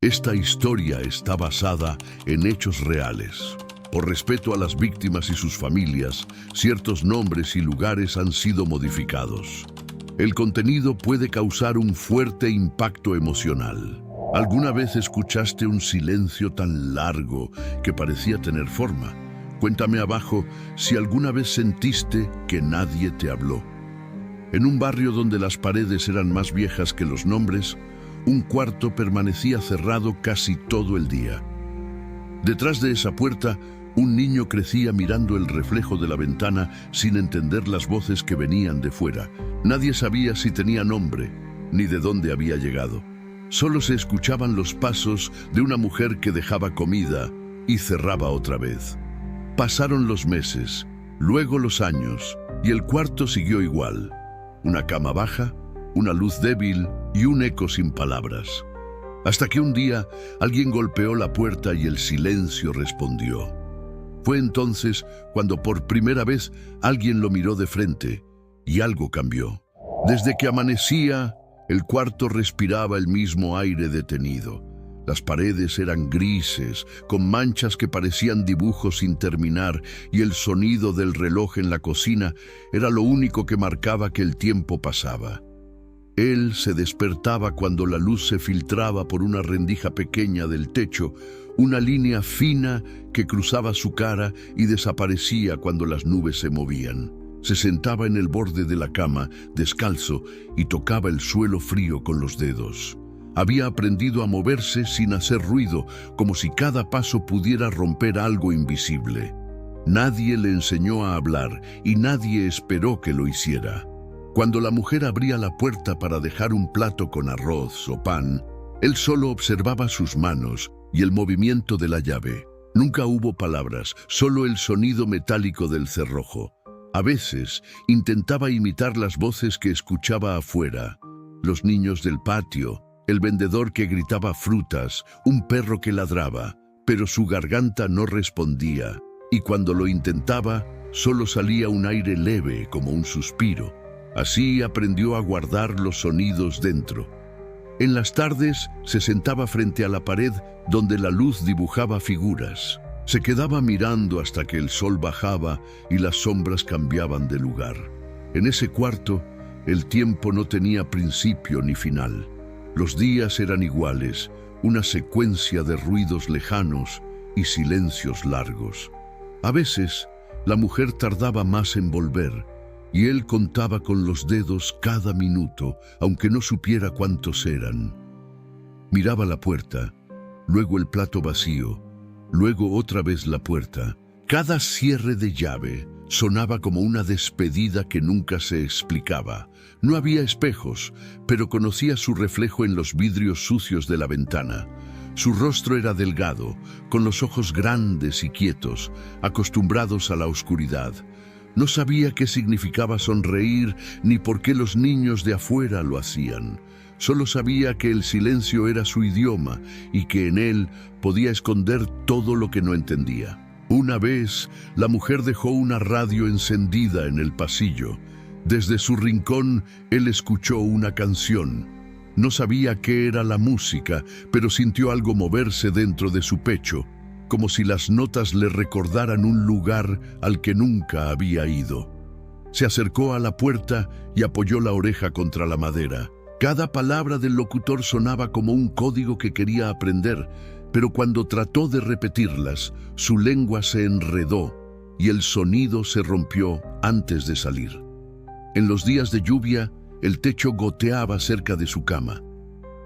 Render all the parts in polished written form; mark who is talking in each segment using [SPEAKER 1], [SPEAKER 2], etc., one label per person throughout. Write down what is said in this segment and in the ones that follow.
[SPEAKER 1] Esta historia está basada en hechos reales. Por respeto a las víctimas y sus familias, ciertos nombres y lugares han sido modificados. El contenido puede causar un fuerte impacto emocional. ¿Alguna vez escuchaste un silencio tan largo que parecía tener forma? Cuéntame abajo si alguna vez sentiste que nadie te habló. En un barrio donde las paredes eran más viejas que los nombres, un cuarto permanecía cerrado casi todo el día. Detrás de esa puerta, un niño crecía mirando el reflejo de la ventana sin entender las voces que venían de fuera. Nadie sabía si tenía nombre, ni de dónde había llegado. Solo se escuchaban los pasos de una mujer que dejaba comida y cerraba otra vez. Pasaron los meses, luego los años, y el cuarto siguió igual. Una cama baja, una luz débil y un eco sin palabras. Hasta que un día alguien golpeó la puerta y el silencio respondió. Fue entonces cuando por primera vez alguien lo miró de frente y algo cambió. Desde que amanecía, el cuarto respiraba el mismo aire detenido. Las paredes eran grises, con manchas que parecían dibujos sin terminar, y el sonido del reloj en la cocina era lo único que marcaba que el tiempo pasaba. Él se despertaba cuando la luz se filtraba por una rendija pequeña del techo, una línea fina que cruzaba su cara y desaparecía cuando las nubes se movían. Se sentaba en el borde de la cama, descalzo, y tocaba el suelo frío con los dedos. Había aprendido a moverse sin hacer ruido, como si cada paso pudiera romper algo invisible. Nadie le enseñó a hablar y nadie esperó que lo hiciera. Cuando la mujer abría la puerta para dejar un plato con arroz o pan, él solo observaba sus manos y el movimiento de la llave. Nunca hubo palabras, solo el sonido metálico del cerrojo. A veces intentaba imitar las voces que escuchaba afuera, los niños del patio, el vendedor que gritaba frutas, un perro que ladraba, pero su garganta no respondía, y cuando lo intentaba, solo salía un aire leve como un suspiro. Así aprendió a guardar los sonidos dentro. En las tardes se sentaba frente a la pared donde la luz dibujaba figuras. Se quedaba mirando hasta que el sol bajaba y las sombras cambiaban de lugar. En ese cuarto, el tiempo no tenía principio ni final. Los días eran iguales, una secuencia de ruidos lejanos y silencios largos. A veces, la mujer tardaba más en volver, y él contaba con los dedos cada minuto, aunque no supiera cuántos eran. Miraba la puerta, luego el plato vacío, luego otra vez la puerta. Cada cierre de llave sonaba como una despedida que nunca se explicaba. No había espejos, pero conocía su reflejo en los vidrios sucios de la ventana. Su rostro era delgado, con los ojos grandes y quietos, acostumbrados a la oscuridad. No sabía qué significaba sonreír ni por qué los niños de afuera lo hacían. Solo sabía que el silencio era su idioma y que en él podía esconder todo lo que no entendía. Una vez, la mujer dejó una radio encendida en el pasillo. Desde su rincón, él escuchó una canción. No sabía qué era la música, pero sintió algo moverse dentro de su pecho, como si las notas le recordaran un lugar al que nunca había ido. Se acercó a la puerta y apoyó la oreja contra la madera. Cada palabra del locutor sonaba como un código que quería aprender, pero cuando trató de repetirlas, su lengua se enredó y el sonido se rompió antes de salir. En los días de lluvia, el techo goteaba cerca de su cama.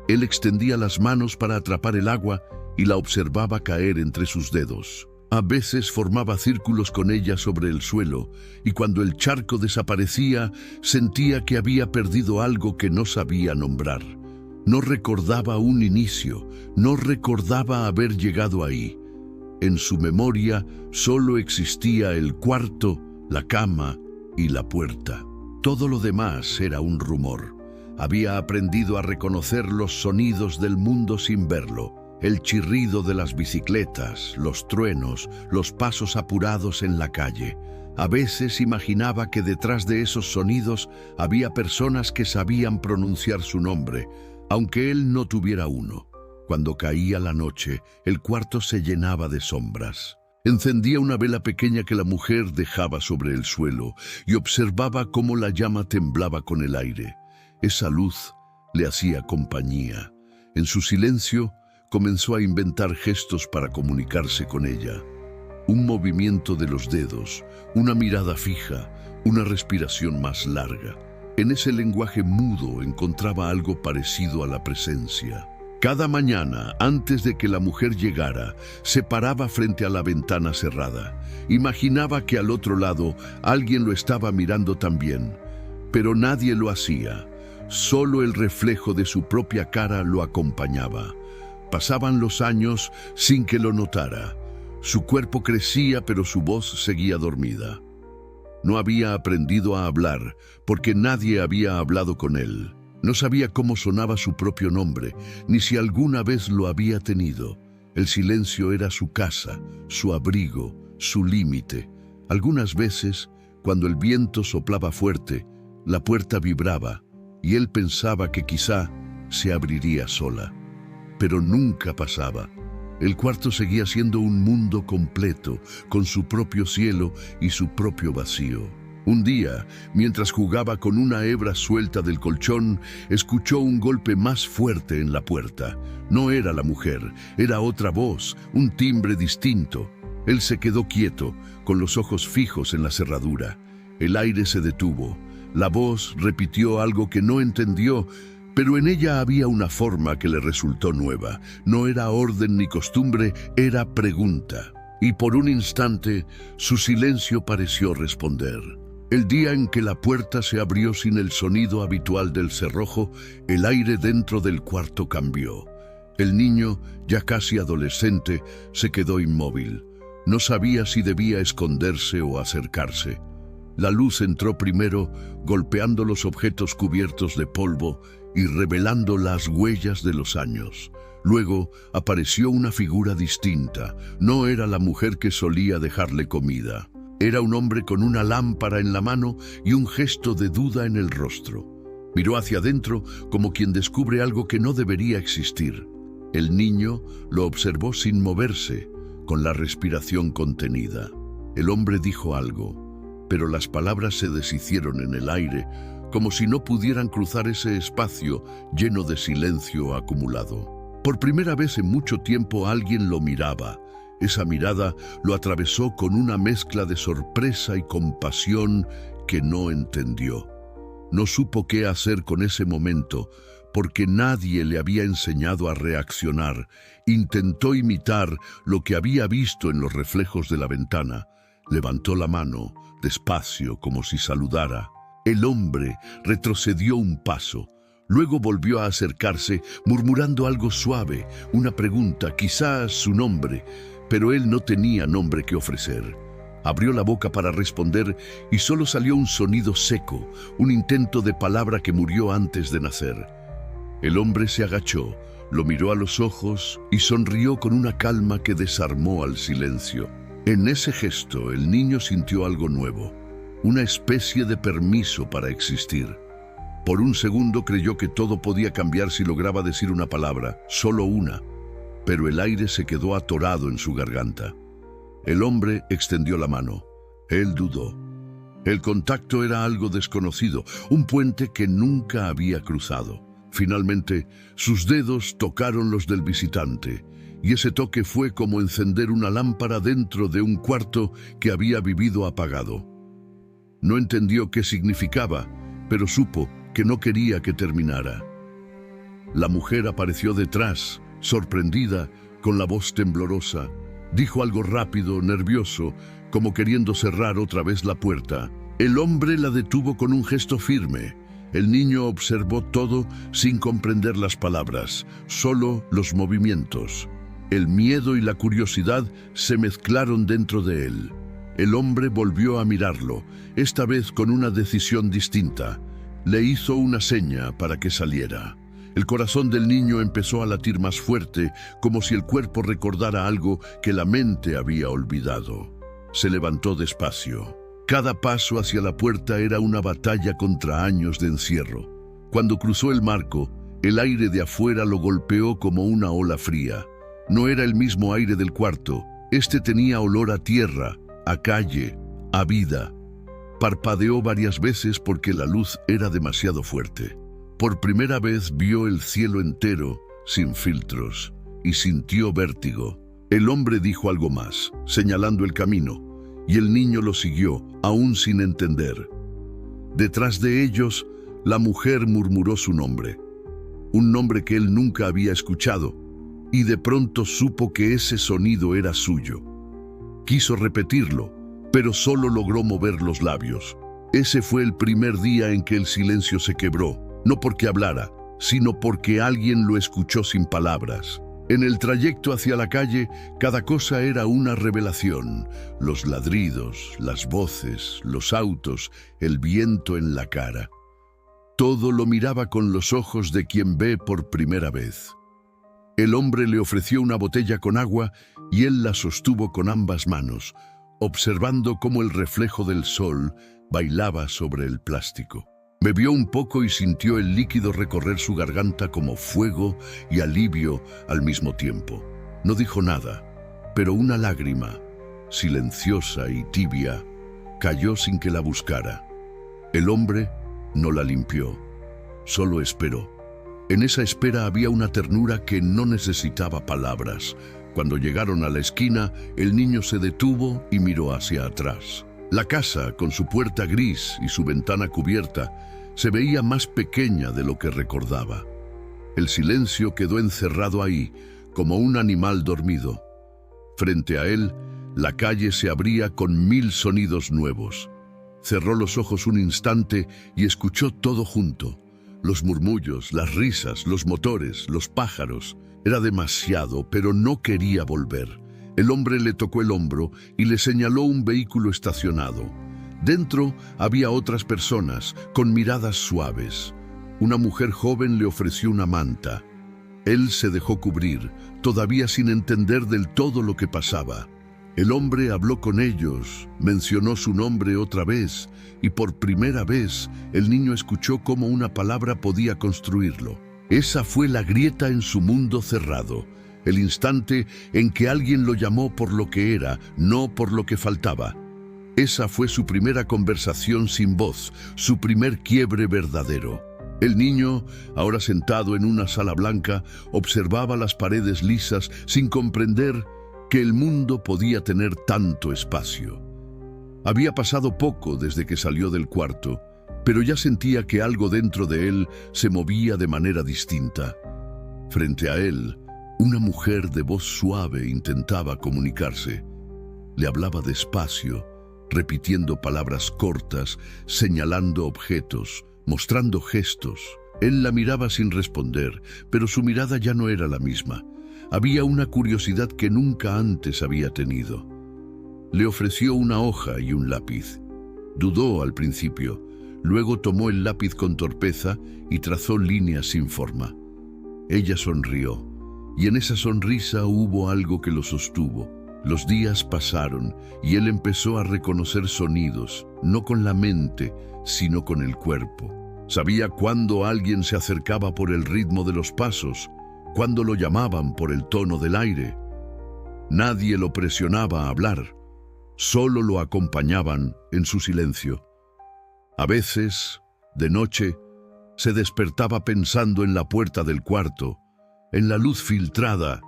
[SPEAKER 1] Él extendía las manos para atrapar el agua y la observaba caer entre sus dedos. A veces formaba círculos con ella sobre el suelo, y cuando el charco desaparecía, sentía que había perdido algo que no sabía nombrar. No recordaba un inicio, no recordaba haber llegado ahí. En su memoria solo existía el cuarto, la cama y la puerta. Todo lo demás era un rumor. Había aprendido a reconocer los sonidos del mundo sin verlo. El chirrido de las bicicletas, los truenos, los pasos apurados en la calle. A veces imaginaba que detrás de esos sonidos había personas que sabían pronunciar su nombre, aunque él no tuviera uno. Cuando caía la noche, el cuarto se llenaba de sombras. Encendía una vela pequeña que la mujer dejaba sobre el suelo y observaba cómo la llama temblaba con el aire. Esa luz le hacía compañía. En su silencio, comenzó a inventar gestos para comunicarse con ella. Un movimiento de los dedos, una mirada fija, una respiración más larga. En ese lenguaje mudo encontraba algo parecido a la presencia. Cada mañana, antes de que la mujer llegara, se paraba frente a la ventana cerrada. Imaginaba que al otro lado alguien lo estaba mirando también, pero nadie lo hacía. Solo el reflejo de su propia cara lo acompañaba. Pasaban los años sin que lo notara. Su cuerpo crecía, pero su voz seguía dormida. No había aprendido a hablar, porque nadie había hablado con él. No sabía cómo sonaba su propio nombre, ni si alguna vez lo había tenido. El silencio era su casa, su abrigo, su límite. Algunas veces, cuando el viento soplaba fuerte, la puerta vibraba, y él pensaba que quizá se abriría sola. Pero nunca pasaba. El cuarto seguía siendo un mundo completo, con su propio cielo y su propio vacío. Un día, mientras jugaba con una hebra suelta del colchón, escuchó un golpe más fuerte en la puerta. No era la mujer, era otra voz, un timbre distinto. Él se quedó quieto, con los ojos fijos en la cerradura. El aire se detuvo. La voz repitió algo que no entendió, pero en ella había una forma que le resultó nueva. No era orden ni costumbre, era pregunta. Y por un instante, su silencio pareció responder. El día en que la puerta se abrió sin el sonido habitual del cerrojo, el aire dentro del cuarto cambió. El niño, ya casi adolescente, se quedó inmóvil. No sabía si debía esconderse o acercarse. La luz entró primero, golpeando los objetos cubiertos de polvo y revelando las huellas de los años. Luego apareció una figura distinta. No era la mujer que solía dejarle comida. Era un hombre con una lámpara en la mano y un gesto de duda en el rostro. Miró hacia adentro como quien descubre algo que no debería existir. El niño lo observó sin moverse, con la respiración contenida. El hombre dijo algo, pero las palabras se deshicieron en el aire, como si no pudieran cruzar ese espacio lleno de silencio acumulado. Por primera vez en mucho tiempo alguien lo miraba. Esa mirada lo atravesó con una mezcla de sorpresa y compasión que no entendió. No supo qué hacer con ese momento, porque nadie le había enseñado a reaccionar. Intentó imitar lo que había visto en los reflejos de la ventana. Levantó la mano, despacio, como si saludara. El hombre retrocedió un paso. Luego volvió a acercarse, murmurando algo suave, una pregunta, quizás su nombre, pero él no tenía nombre que ofrecer. Abrió la boca para responder y solo salió un sonido seco, un intento de palabra que murió antes de nacer. El hombre se agachó, lo miró a los ojos y sonrió con una calma que desarmó al silencio. En ese gesto, el niño sintió algo nuevo, una especie de permiso para existir. Por un segundo creyó que todo podía cambiar si lograba decir una palabra, solo una, pero el aire se quedó atorado en su garganta. El hombre extendió la mano. Él dudó. El contacto era algo desconocido, un puente que nunca había cruzado. Finalmente, sus dedos tocaron los del visitante, y ese toque fue como encender una lámpara dentro de un cuarto que había vivido apagado. No entendió qué significaba, pero supo que no quería que terminara. La mujer apareció detrás, sorprendida, con la voz temblorosa. Dijo algo rápido, nervioso, como queriendo cerrar otra vez la puerta. El hombre la detuvo con un gesto firme. El niño observó todo sin comprender las palabras, solo los movimientos. El miedo y la curiosidad se mezclaron dentro de él. El hombre volvió a mirarlo, esta vez con una decisión distinta. Le hizo una seña para que saliera. El corazón del niño empezó a latir más fuerte, como si el cuerpo recordara algo que la mente había olvidado. Se levantó despacio. Cada paso hacia la puerta era una batalla contra años de encierro. Cuando cruzó el marco, El aire de afuera lo golpeó como una ola fría. No era el mismo aire del cuarto. Este tenía olor a tierra, a calle, a vida. Parpadeó varias veces porque la luz era demasiado fuerte. Por primera vez vio el cielo entero, sin filtros, y sintió vértigo. El hombre dijo algo más, señalando el camino, y el niño lo siguió, aún sin entender. Detrás de ellos, la mujer murmuró su nombre, un nombre que él nunca había escuchado, y de pronto supo que ese sonido era suyo. Quiso repetirlo, pero solo logró mover los labios. Ese fue el primer día en que el silencio se quebró, no porque hablara, sino porque alguien lo escuchó sin palabras. En el trayecto hacia la calle, cada cosa era una revelación. Los ladridos, las voces, los autos, el viento en la cara. Todo lo miraba con los ojos de quien ve por primera vez. El hombre le ofreció una botella con agua y él la sostuvo con ambas manos, observando cómo el reflejo del sol bailaba sobre el plástico. Bebió un poco y sintió el líquido recorrer su garganta como fuego y alivio al mismo tiempo. No dijo nada, pero una lágrima, silenciosa y tibia, cayó sin que la buscara. El hombre no la limpió, solo esperó. En esa espera había una ternura que no necesitaba palabras. Cuando llegaron a la esquina, el niño se detuvo y miró hacia atrás. La casa, con su puerta gris y su ventana cubierta, se veía más pequeña de lo que recordaba. El silencio quedó encerrado ahí, como un animal dormido. Frente a él, la calle se abría con 1000 sonidos nuevos. Cerró los ojos un instante y escuchó todo junto. Los murmullos, las risas, los motores, los pájaros. Era demasiado, pero no quería volver. El hombre le tocó el hombro y le señaló un vehículo estacionado. Dentro había otras personas, con miradas suaves. Una mujer joven le ofreció una manta. Él se dejó cubrir, todavía sin entender del todo lo que pasaba. El hombre habló con ellos, mencionó su nombre otra vez, y por primera vez el niño escuchó cómo una palabra podía construirlo. Esa fue la grieta en su mundo cerrado, el instante en que alguien lo llamó por lo que era, no por lo que faltaba. Esa fue su primera conversación sin voz, su primer quiebre verdadero. El niño, ahora sentado en una sala blanca, observaba las paredes lisas sin comprender que el mundo podía tener tanto espacio. Había pasado poco desde que salió del cuarto, pero ya sentía que algo dentro de él se movía de manera distinta. Frente a él, una mujer de voz suave intentaba comunicarse. Le hablaba despacio, repitiendo palabras cortas, señalando objetos, mostrando gestos. Él la miraba sin responder, pero su mirada ya no era la misma. Había una curiosidad que nunca antes había tenido. Le ofreció una hoja y un lápiz. Dudó al principio, luego tomó el lápiz con torpeza y trazó líneas sin forma. Ella sonrió, y en esa sonrisa hubo algo que lo sostuvo. Los días pasaron y él empezó a reconocer sonidos, no con la mente, sino con el cuerpo. Sabía cuándo alguien se acercaba por el ritmo de los pasos, cuándo lo llamaban por el tono del aire. Nadie lo presionaba a hablar, solo lo acompañaban en su silencio. A veces, de noche, se despertaba pensando en la puerta del cuarto, en la luz filtrada,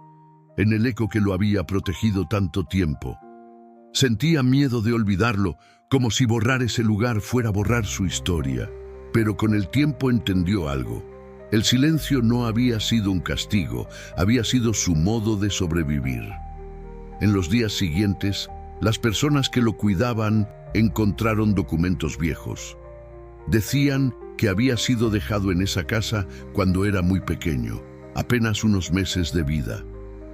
[SPEAKER 1] en el eco que lo había protegido tanto tiempo. Sentía miedo de olvidarlo, como si borrar ese lugar fuera borrar su historia. Pero con el tiempo entendió algo. El silencio no había sido un castigo, había sido su modo de sobrevivir. En los días siguientes, las personas que lo cuidaban encontraron documentos viejos. Decían que había sido dejado en esa casa cuando era muy pequeño, apenas unos meses de vida.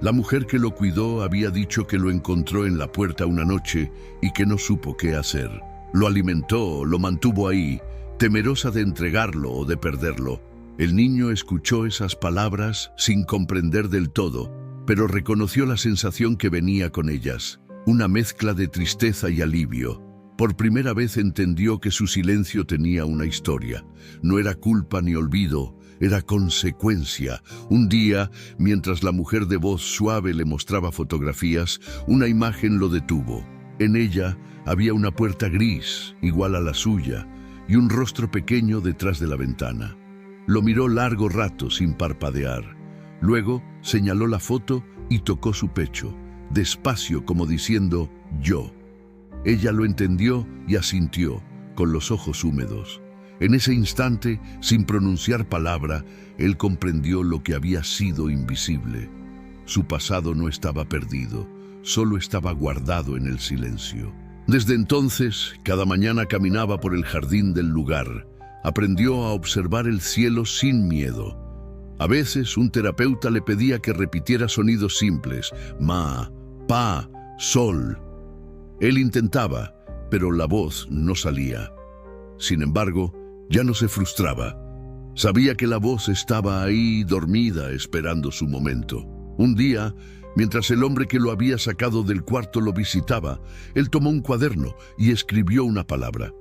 [SPEAKER 1] La mujer que lo cuidó había dicho que lo encontró en la puerta una noche y que no supo qué hacer. Lo alimentó, lo mantuvo ahí, temerosa de entregarlo o de perderlo. El niño escuchó esas palabras sin comprender del todo, pero reconoció la sensación que venía con ellas, una mezcla de tristeza y alivio. Por primera vez entendió que su silencio tenía una historia. No era culpa ni olvido, era consecuencia. Un día, mientras la mujer de voz suave le mostraba fotografías, una imagen lo detuvo. En ella había una puerta gris, igual a la suya, y un rostro pequeño detrás de la ventana. Lo miró largo rato sin parpadear. Luego señaló la foto y tocó su pecho, despacio como diciendo «yo». Ella lo entendió y asintió, con los ojos húmedos. En ese instante, sin pronunciar palabra, él comprendió lo que había sido invisible. Su pasado no estaba perdido, solo estaba guardado en el silencio. Desde entonces, cada mañana caminaba por el jardín del lugar. Aprendió a observar el cielo sin miedo. A veces, un terapeuta le pedía que repitiera sonidos simples, ma, pa, sol. Él intentaba, pero la voz no salía. Sin embargo, ya no se frustraba. Sabía que la voz estaba ahí, dormida, esperando su momento. Un día, mientras el hombre que lo había sacado del cuarto lo visitaba, él tomó un cuaderno y escribió una palabra.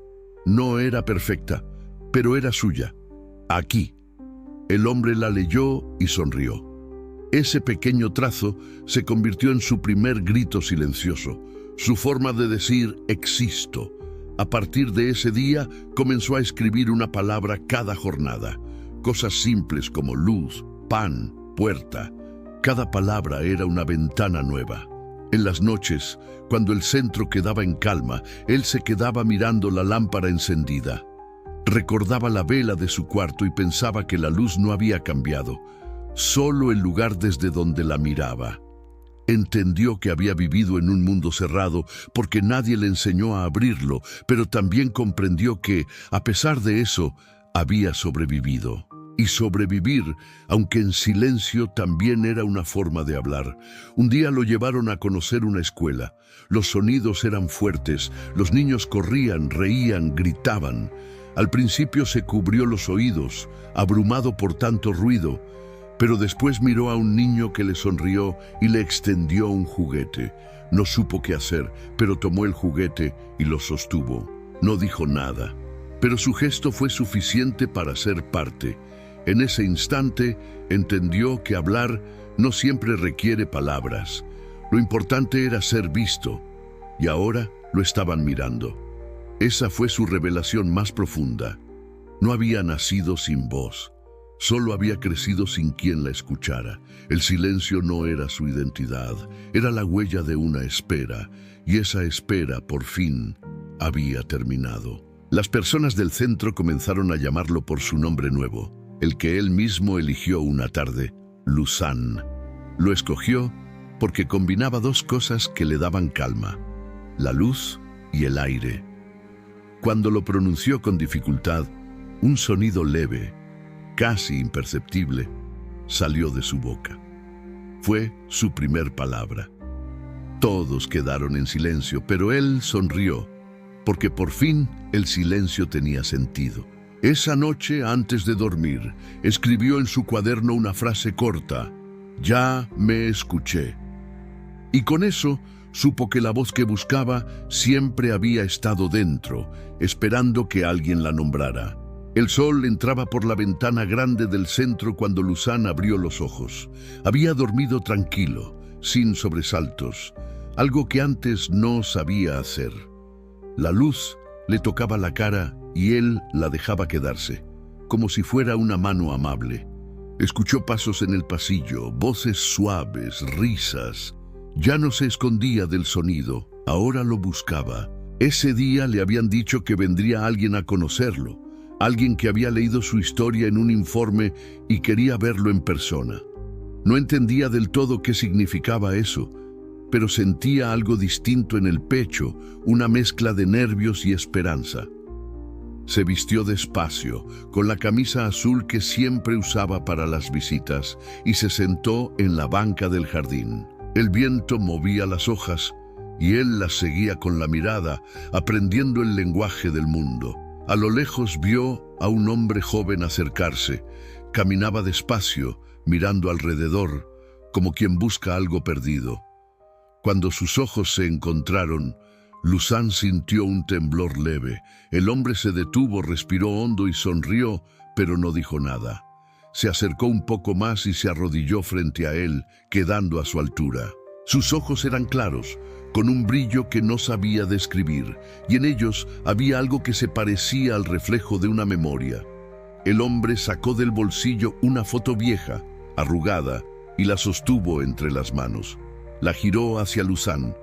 [SPEAKER 1] No era perfecta, pero era suya. Aquí. El hombre la leyó y sonrió. Ese pequeño trazo se convirtió en su primer grito silencioso, su forma de decir «existo». A partir de ese día comenzó a escribir una palabra cada jornada. Cosas simples como luz, pan, puerta. Cada palabra era una ventana nueva. En las noches, cuando el centro quedaba en calma, él se quedaba mirando la lámpara encendida. Recordaba la vela de su cuarto y pensaba que la luz no había cambiado, solo el lugar desde donde la miraba. Entendió que había vivido en un mundo cerrado porque nadie le enseñó a abrirlo, pero también comprendió que, a pesar de eso, había sobrevivido. Y sobrevivir, aunque en silencio, también era una forma de hablar. Un día lo llevaron a conocer una escuela. Los sonidos eran fuertes, los niños corrían, reían, gritaban. Al principio se cubrió los oídos, abrumado por tanto ruido, pero después miró a un niño que le sonrió y le extendió un juguete. No supo qué hacer, pero tomó el juguete y lo sostuvo. No dijo nada, pero su gesto fue suficiente para ser parte. En ese instante entendió que hablar no siempre requiere palabras. Lo importante era ser visto, y ahora lo estaban mirando. Esa fue su revelación más profunda. No había nacido sin voz. Solo había crecido sin quien la escuchara. El silencio no era su identidad, era la huella de una espera, y esa espera, por fin, había terminado. Las personas del centro comenzaron a llamarlo por su nombre nuevo, el que él mismo eligió una tarde, Luzán. Lo escogió porque combinaba dos cosas que le daban calma, la luz y el aire. Cuando lo pronunció con dificultad, un sonido leve, casi imperceptible, salió de su boca. Fue su primer palabra. Todos quedaron en silencio, pero él sonrió, porque por fin el silencio tenía sentido. Esa noche, antes de dormir, escribió en su cuaderno una frase corta: «Ya me escuché». Y con eso, supo que la voz que buscaba siempre había estado dentro, esperando que alguien la nombrara. El sol entraba por la ventana grande del centro cuando Luzán abrió los ojos. Había dormido tranquilo, sin sobresaltos, algo que antes no sabía hacer. La luz le tocaba la cara y él la dejaba quedarse, como si fuera una mano amable. Escuchó pasos en el pasillo, voces suaves, risas. Ya no se escondía del sonido, ahora lo buscaba. Ese día le habían dicho que vendría alguien a conocerlo, alguien que había leído su historia en un informe y quería verlo en persona. No entendía del todo qué significaba eso, pero sentía algo distinto en el pecho, una mezcla de nervios y esperanza. Se vistió despacio, con la camisa azul que siempre usaba para las visitas, y se sentó en la banca del jardín. El viento movía las hojas, y él las seguía con la mirada, aprendiendo el lenguaje del mundo. A lo lejos vio a un hombre joven acercarse. Caminaba despacio, mirando alrededor, como quien busca algo perdido. Cuando sus ojos se encontraron, Luzán sintió un temblor leve. El hombre se detuvo, respiró hondo y sonrió, pero no dijo nada. Se acercó un poco más y se arrodilló frente a él, quedando a su altura. Sus ojos eran claros, con un brillo que no sabía describir, y en ellos había algo que se parecía al reflejo de una memoria. El hombre sacó del bolsillo una foto vieja, arrugada, y la sostuvo entre las manos. La giró hacia Luzán.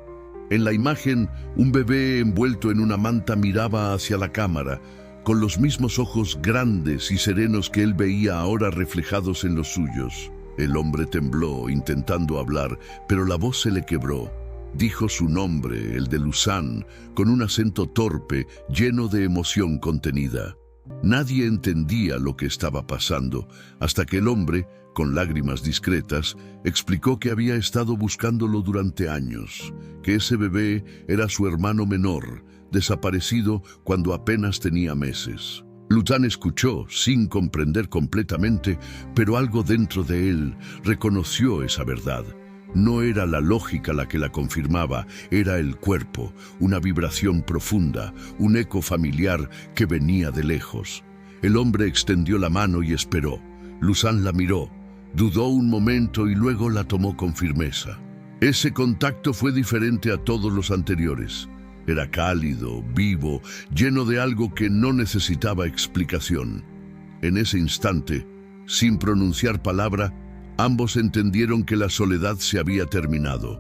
[SPEAKER 1] En la imagen, un bebé envuelto en una manta miraba hacia la cámara, con los mismos ojos grandes y serenos que él veía ahora reflejados en los suyos. El hombre tembló, intentando hablar, pero la voz se le quebró. Dijo su nombre, el de Luzán, con un acento torpe, lleno de emoción contenida. Nadie entendía lo que estaba pasando, hasta que el hombre, con lágrimas discretas, explicó que había estado buscándolo durante años, que ese bebé era su hermano menor, desaparecido cuando apenas tenía meses. Luzán escuchó, sin comprender completamente, pero algo dentro de él reconoció esa verdad. No era la lógica la que la confirmaba, era el cuerpo, una vibración profunda, un eco familiar que venía de lejos. El hombre extendió la mano y esperó. Luzán la miró, dudó un momento y luego la tomó con firmeza. Ese contacto fue diferente a todos los anteriores. Era cálido, vivo, lleno de algo que no necesitaba explicación. En ese instante, sin pronunciar palabra, ambos entendieron que la soledad se había terminado.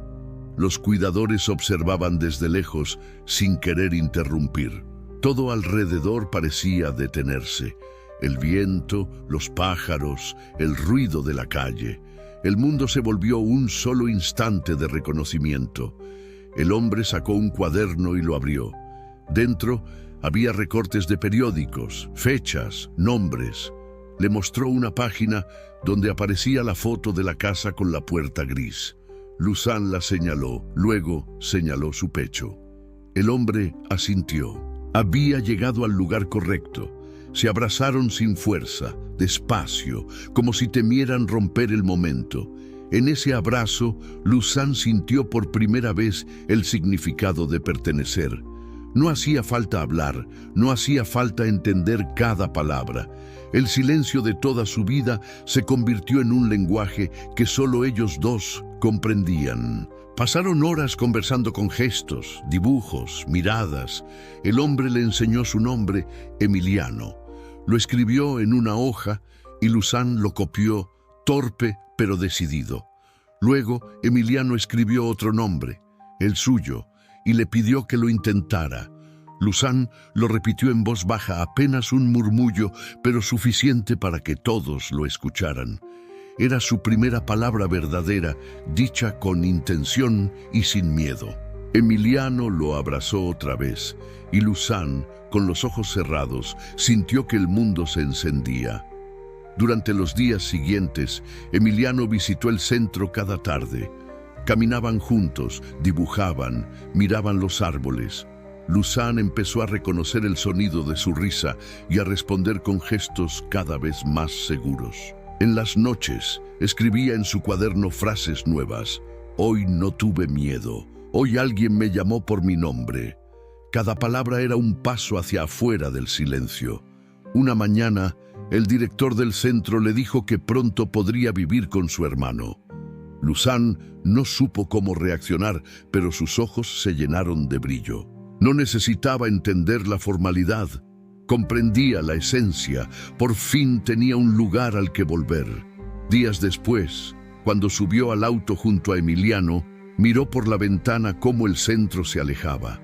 [SPEAKER 1] Los cuidadores observaban desde lejos, sin querer interrumpir. Todo alrededor parecía detenerse. El viento, los pájaros, el ruido de la calle. El mundo se volvió un solo instante de reconocimiento. El hombre sacó un cuaderno y lo abrió. Dentro había recortes de periódicos, fechas, nombres. Le mostró una página donde aparecía la foto de la casa con la puerta gris. Luzán la señaló, luego señaló su pecho. El hombre asintió. Había llegado al lugar correcto. Se abrazaron sin fuerza, despacio, como si temieran romper el momento. En ese abrazo, Luzán sintió por primera vez el significado de pertenecer. No hacía falta hablar, no hacía falta entender cada palabra. El silencio de toda su vida se convirtió en un lenguaje que solo ellos dos comprendían. Pasaron horas conversando con gestos, dibujos, miradas. El hombre le enseñó su nombre, Emiliano. Lo escribió en una hoja y Luzán lo copió, torpe pero decidido. Luego, Emiliano escribió otro nombre, el suyo, y le pidió que lo intentara. Luzán lo repitió en voz baja, apenas un murmullo, pero suficiente para que todos lo escucharan. Era su primera palabra verdadera, dicha con intención y sin miedo. Emiliano lo abrazó otra vez, y Luzán, con los ojos cerrados, sintió que el mundo se encendía. Durante los días siguientes, Emiliano visitó el centro cada tarde. Caminaban juntos, dibujaban, miraban los árboles. Luzán empezó a reconocer el sonido de su risa y a responder con gestos cada vez más seguros. En las noches, escribía en su cuaderno frases nuevas. Hoy no tuve miedo. Hoy alguien me llamó por mi nombre. Cada palabra era un paso hacia afuera del silencio. Una mañana, el director del centro le dijo que pronto podría vivir con su hermano. Luzán no supo cómo reaccionar, pero sus ojos se llenaron de brillo. No necesitaba entender la formalidad. Comprendía la esencia. Por fin tenía un lugar al que volver. Días después, cuando subió al auto junto a Emiliano, miró por la ventana cómo el centro se alejaba.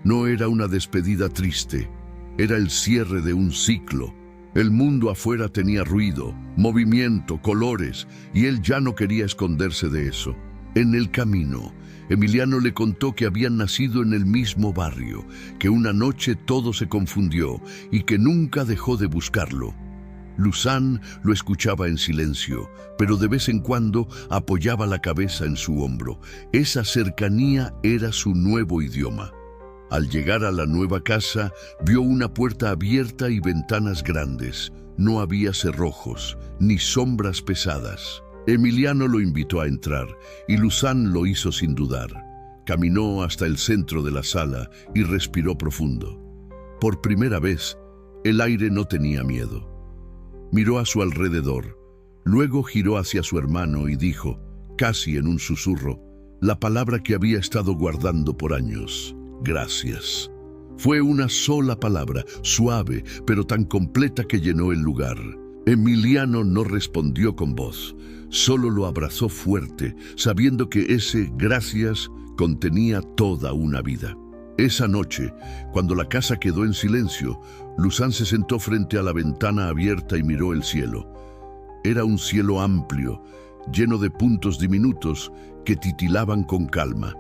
[SPEAKER 1] No era una despedida triste, era el cierre de un ciclo. El mundo afuera tenía ruido, movimiento, colores, y él ya no quería esconderse de eso. En el camino, Emiliano le contó que habían nacido en el mismo barrio, que una noche todo se confundió y que nunca dejó de buscarlo. Luzán lo escuchaba en silencio, pero de vez en cuando apoyaba la cabeza en su hombro. Esa cercanía era su nuevo idioma. Al llegar a la nueva casa, vio una puerta abierta y ventanas grandes. No había cerrojos, ni sombras pesadas. Emiliano lo invitó a entrar, y Luzán lo hizo sin dudar. Caminó hasta el centro de la sala y respiró profundo. Por primera vez, el aire no tenía miedo. Miró a su alrededor, luego giró hacia su hermano y dijo, casi en un susurro, la palabra que había estado guardando por años: gracias. Fue una sola palabra, suave, pero tan completa que llenó el lugar. Emiliano no respondió con voz, solo lo abrazó fuerte, sabiendo que ese gracias contenía toda una vida. Esa noche, cuando la casa quedó en silencio, Luzán se sentó frente a la ventana abierta y miró el cielo. Era un cielo amplio, lleno de puntos diminutos que titilaban con calma.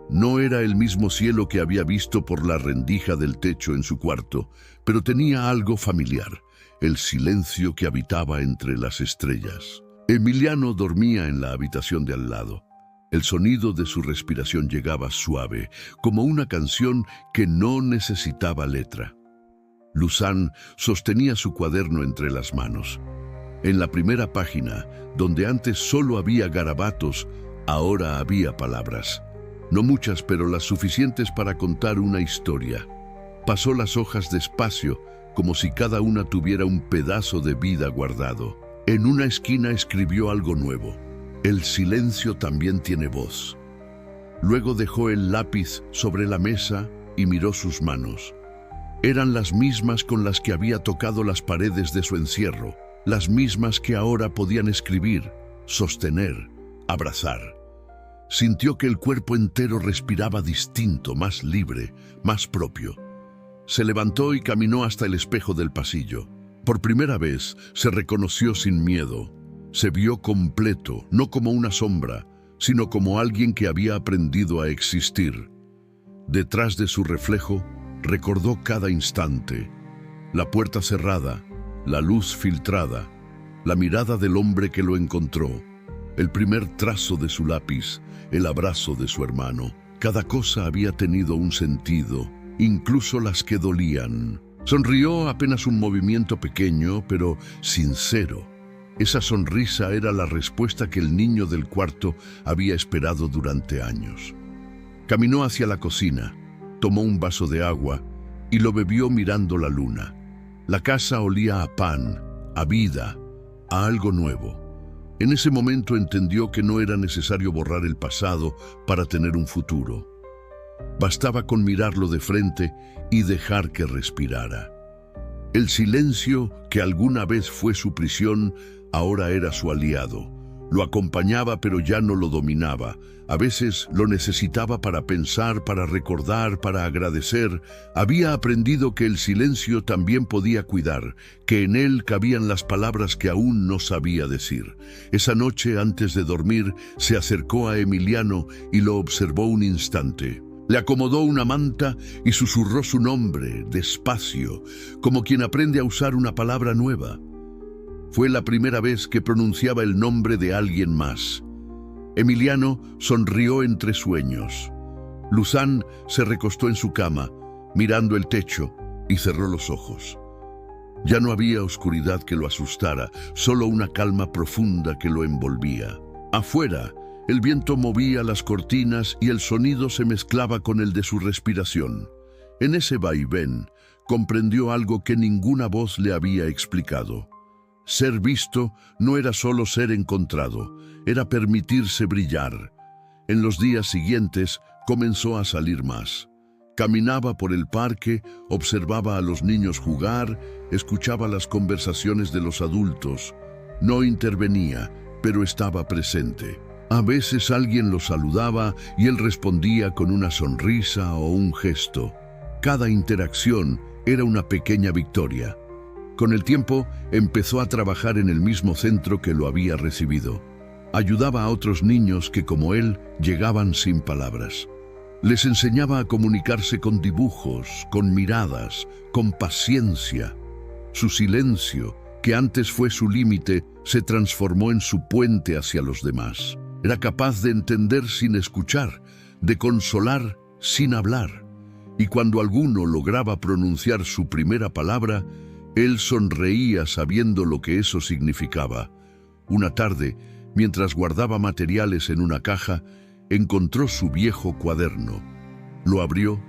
[SPEAKER 1] No era el mismo cielo que había visto por la rendija del techo en su cuarto, pero tenía algo familiar, el silencio que habitaba entre las estrellas. Emiliano dormía en la habitación de al lado. El sonido de su respiración llegaba suave, como una canción que no necesitaba letra. Luzán sostenía su cuaderno entre las manos. En la primera página, donde antes solo había garabatos, ahora había palabras. No muchas, pero las suficientes para contar una historia. Pasó las hojas despacio, como si cada una tuviera un pedazo de vida guardado. En una esquina escribió algo nuevo: el silencio también tiene voz. Luego dejó el lápiz sobre la mesa y miró sus manos. Eran las mismas con las que había tocado las paredes de su encierro, las mismas que ahora podían escribir, sostener, abrazar. Sintió que el cuerpo entero respiraba distinto, más libre, más propio. Se levantó y caminó hasta el espejo del pasillo. Por primera vez se reconoció sin miedo. Se vio completo, no como una sombra, sino como alguien que había aprendido a existir. Detrás de su reflejo, recordó cada instante: la puerta cerrada, la luz filtrada, la mirada del hombre que lo encontró, el primer trazo de su lápiz, el abrazo de su hermano. Cada cosa había tenido un sentido, incluso las que dolían. Sonrió, apenas un movimiento pequeño, pero sincero. Esa sonrisa era la respuesta que el niño del cuarto había esperado durante años. Caminó hacia la cocina, tomó un vaso de agua y lo bebió mirando la luna. La casa olía a pan, a vida, a algo nuevo. En ese momento entendió que no era necesario borrar el pasado para tener un futuro. Bastaba con mirarlo de frente y dejar que respirara. El silencio, que alguna vez fue su prisión, ahora era su aliado. Lo acompañaba, pero ya no lo dominaba. A veces lo necesitaba para pensar, para recordar, para agradecer. Había aprendido que el silencio también podía cuidar, que en él cabían las palabras que aún no sabía decir. Esa noche, antes de dormir, se acercó a Emiliano y lo observó un instante. Le acomodó una manta y susurró su nombre, despacio, como quien aprende a usar una palabra nueva. Fue la primera vez que pronunciaba el nombre de alguien más. Emiliano sonrió entre sueños. Luzán se recostó en su cama, mirando el techo, y cerró los ojos. Ya no había oscuridad que lo asustara, solo una calma profunda que lo envolvía. Afuera, el viento movía las cortinas y el sonido se mezclaba con el de su respiración. En ese vaivén, comprendió algo que ninguna voz le había explicado. Ser visto no era solo ser encontrado, era permitirse brillar. En los días siguientes comenzó a salir más. Caminaba por el parque, observaba a los niños jugar, escuchaba las conversaciones de los adultos. No intervenía, pero estaba presente. A veces alguien lo saludaba y él respondía con una sonrisa o un gesto. Cada interacción era una pequeña victoria. Con el tiempo, empezó a trabajar en el mismo centro que lo había recibido. Ayudaba a otros niños que, como él, llegaban sin palabras. Les enseñaba a comunicarse con dibujos, con miradas, con paciencia. Su silencio, que antes fue su límite, se transformó en su puente hacia los demás. Era capaz de entender sin escuchar, de consolar sin hablar. Y cuando alguno lograba pronunciar su primera palabra, él sonreía sabiendo lo que eso significaba. Una tarde, mientras guardaba materiales en una caja, encontró su viejo cuaderno. Lo abrió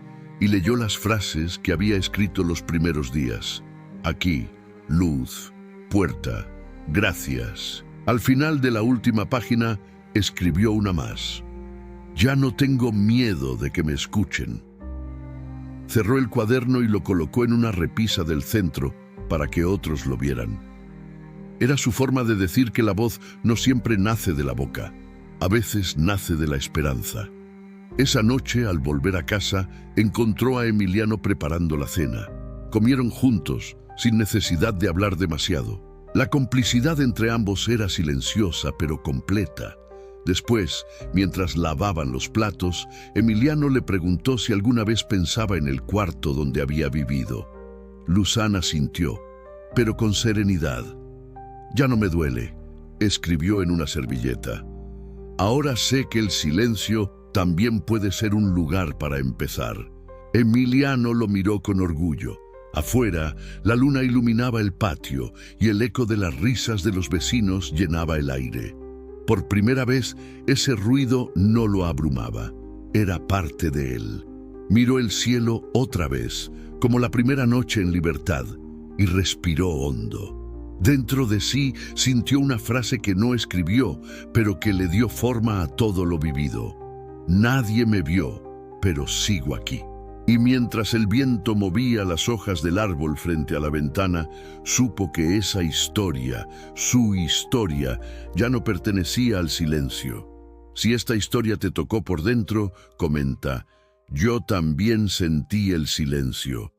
[SPEAKER 1] y leyó las frases que había escrito los primeros días. Aquí, luz, puerta, gracias. Al final de la última página, escribió una más. Ya no tengo miedo de que me escuchen. Cerró el cuaderno y lo colocó en una repisa del centro para que otros lo vieran. Era su forma de decir que la voz no siempre nace de la boca, a veces nace de la esperanza. Esa noche, al volver a casa, encontró a Emiliano preparando la cena. Comieron juntos, sin necesidad de hablar demasiado. La complicidad entre ambos era silenciosa pero completa. Después, mientras lavaban los platos, Emiliano le preguntó si alguna vez pensaba en el cuarto donde había vivido. Luzán asintió, pero con serenidad. «Ya no me duele», escribió en una servilleta. «Ahora sé que el silencio también puede ser un lugar para empezar». Emiliano lo miró con orgullo. Afuera, la luna iluminaba el patio y el eco de las risas de los vecinos llenaba el aire. Por primera vez, ese ruido no lo abrumaba. Era parte de él. Miró el cielo otra vez, como la primera noche en libertad, y respiró hondo. Dentro de sí sintió una frase que no escribió, pero que le dio forma a todo lo vivido. Nadie me vio, pero sigo aquí. Y mientras el viento movía las hojas del árbol frente a la ventana, supo que esa historia, su historia, ya no pertenecía al silencio. Si esta historia te tocó por dentro, comenta, yo también sentí el silencio.